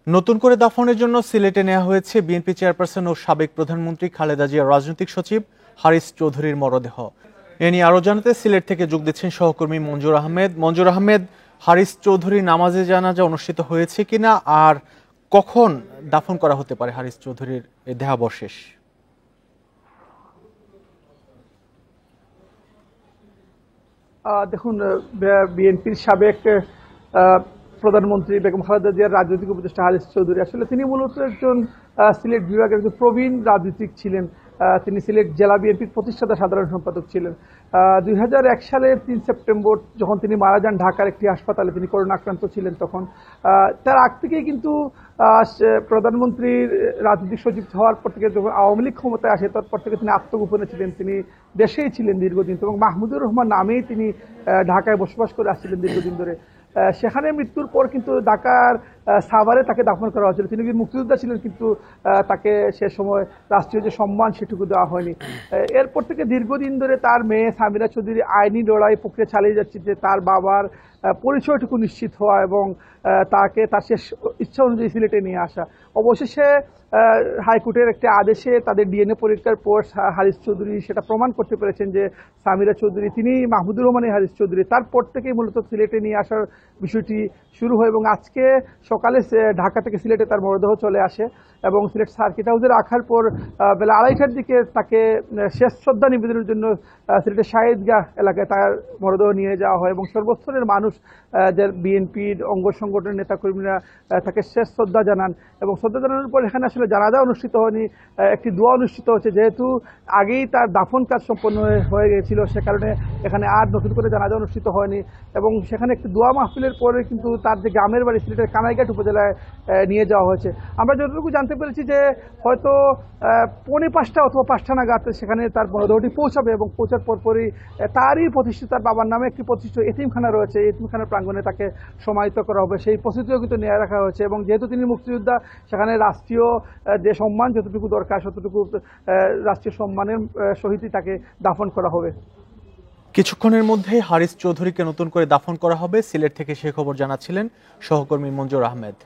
নতুন করে দাফনের জন্য সিলেটে নেওয়া হয়েছে বিএনপি চেয়ারপারসন ও সাবেক প্রধানমন্ত্রী খালেদা জিয়ার রাজনৈতিক সচিব হারিস চৌধুরীর মরদেহ। এ নিয়ে আরো জানাতে সিলেট থেকে যোগ দিচ্ছেন সহকর্মী মঞ্জুর আহমেদ। মঞ্জুর আহমেদ, হারিস চৌধুরীর নামাজে জানাজা অনুষ্ঠিত হয়েছে কিনা আর কখন দাফন করা হতে পারে হারিস চৌধুরীর দেহাবশেষ? দেখুন, বিএনপির সাবেক প্রধানমন্ত্রী বেগম খালেদা জিয়ার রাজনৈতিক উপদেষ্টা হারিস চৌধুরী আসলে তিনি মূলত একজন সিলেট বিভাগের একজন প্রবীণ রাজনীতিক ছিলেন। তিনি সিলেট জেলা বিএনপির প্রতিষ্ঠাতা সাধারণ সম্পাদক ছিলেন। 2001 সালের 3 সেপ্টেম্বর যখন তিনি মারা যান ঢাকার একটি হাসপাতালে, তিনি করোনা আক্রান্ত ছিলেন। তখন তার আগ থেকেই কিন্তু প্রধানমন্ত্রীর রাজনৈতিক সচিব হওয়ার পর থেকে যখন আওয়ামী লীগ ক্ষমতায় আসে তারপর থেকে তিনি আত্মগোপনে ছিলেন। তিনি দেশেই ছিলেন দীর্ঘদিন এবং মাহমুদুর রহমান নামেই তিনি ঢাকায় বসবাস করে আসছিলেন দীর্ঘদিন ধরে। সেখানে মৃত্যুর পর কিন্তু ঢাকার সাভারে তাকে দাফন করা হয়েছিল। তিনি মুক্তিযোদ্ধা ছিলেন, কিন্তু তাকে সে সময় রাষ্ট্রীয় যে সম্মান সেটুকু দেওয়া হয়নি। এরপর থেকে দীর্ঘদিন ধরে তার মেয়ে সামিরা চৌধুরী আইনি লড়াই প্রক্রিয়া চালিয়ে যাচ্ছে যে তার বাবার পরিচয়টুকু নিশ্চিত হওয়া এবং তাকে তার শেষ ইচ্ছা অনুযায়ী সিলেটে নিয়ে আসা। অবশেষে হাইকোর্টের একটি আদেশে তাদের ডিএনএ পরীক্ষার পর হারিস চৌধুরী সেটা প্রমাণ করতে পেরেছেন যে সামিরা চৌধুরী তিনি মাহমুদুর রহমানের হারিস চৌধুরী। তারপর থেকেই মূলত সিলেটে নিয়ে আসার বিষয়টি শুরু হয় এবং আজকে সকালে ঢাকা থেকে সিলেটে তার মরদেহ চলে আসে এবং সিলেট সার্কিট হাউসে রাখার পর বেলা 2:30টার দিকে তাকে শেষ শ্রদ্ধা নিবেদনের জন্য সিলেটের শাহিদগাহ এলাকায় তার মরদেহ নিয়ে যাওয়া হয় এবং সর্বস্তরের মানুষ, যার বিএনপির অঙ্গ সংগঠনের নেতাকর্মীরা তাকে শেষ শ্রদ্ধা জানান এবং শ্রদ্ধা জানানোর পর এখানে আসলে জানাজা অনুষ্ঠিত হয়নি, একটি দোয়া অনুষ্ঠিত হচ্ছে। যেহেতু আগেই তার দাফন কাজ সম্পন্ন হয়ে গিয়েছিল সে কারণে এখানে আর নতুন করে জানাজা অনুষ্ঠিত হয়নি এবং সেখানে একটি দোয়া মাহফিলের পরে কিন্তু তার যে গ্রামের বাড়ি সিলেটের কানাইঘাট উপজেলায় নিয়ে যাওয়া হয়েছে। আমরা যতটুকু জানতে পেরেছি যে হয়তো 4:45 অথবা 5টা নাগাদ সেখানে তার মরদেহটি পৌঁছাবে এবং পৌঁছার পরপরই তারই প্রতিষ্ঠিত, তার বাবার নামে একটি প্রতিষ্ঠিত এতিমখানা রয়েছে, এতিমখানার প্রাঙ্গণে তাকে সমাহিত করা হবে। সেই প্রস্তুতিও কিন্তু নিয়ে রাখা হয়েছে এবং যেহেতু তিনি মুক্তিযোদ্ধা সেখানে রাষ্ট্রীয় যে সম্মান যতটুকু দরকার ততটুকু রাষ্ট্রীয় সম্মানের সহিতই তাকে দাফন করা হবে। কিছুক্ষণের মধ্যেই হারিস চৌধুরীকে নতুন করে দাফন করা হবে। সিলেট থেকে সে খবর জানাচ্ছিলেন সহকর্মী মঞ্জুর আহমেদ।